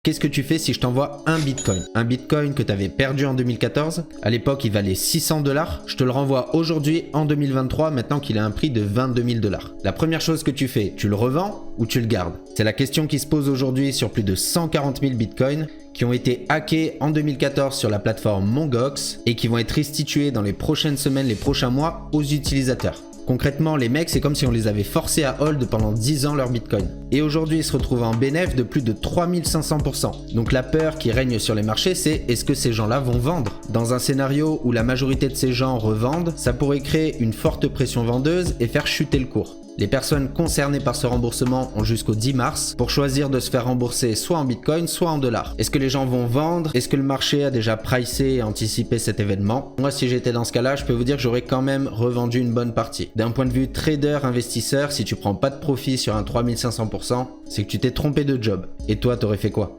Qu'est-ce que tu fais si je t'envoie un bitcoin? Un bitcoin que tu avais perdu en 2014. À l'époque, il valait 600 $. Je te le renvoie aujourd'hui en 2023, maintenant qu'il a un prix de 22 000 $. La première chose que tu fais, tu le revends ou tu le gardes? C'est la question qui se pose aujourd'hui sur plus de 140 000 bitcoins qui ont été hackés en 2014 sur la plateforme Mongox et qui vont être restitués dans les prochaines semaines, les prochains mois aux utilisateurs. Concrètement, les mecs, c'est comme si on les avait forcés à hold pendant 10 ans leur bitcoin. Et aujourd'hui, ils se retrouvent en bénéfice de plus de 3500%. Donc la peur qui règne sur les marchés, c'est est-ce que ces gens-là vont vendre? Dans un scénario où la majorité de ces gens revendent, ça pourrait créer une forte pression vendeuse et faire chuter le cours. Les personnes concernées par ce remboursement ont jusqu'au 10 mars pour choisir de se faire rembourser soit en bitcoin, soit en dollars. Est-ce que les gens vont vendre? Est-ce que le marché a déjà pricé et anticipé cet événement? Moi, si j'étais dans ce cas-là, je peux vous dire que j'aurais quand même revendu une bonne partie. D'un point de vue trader, investisseur, si tu prends pas de profit sur un 3500%, c'est que tu t'es trompé de job. Et toi, t'aurais fait quoi?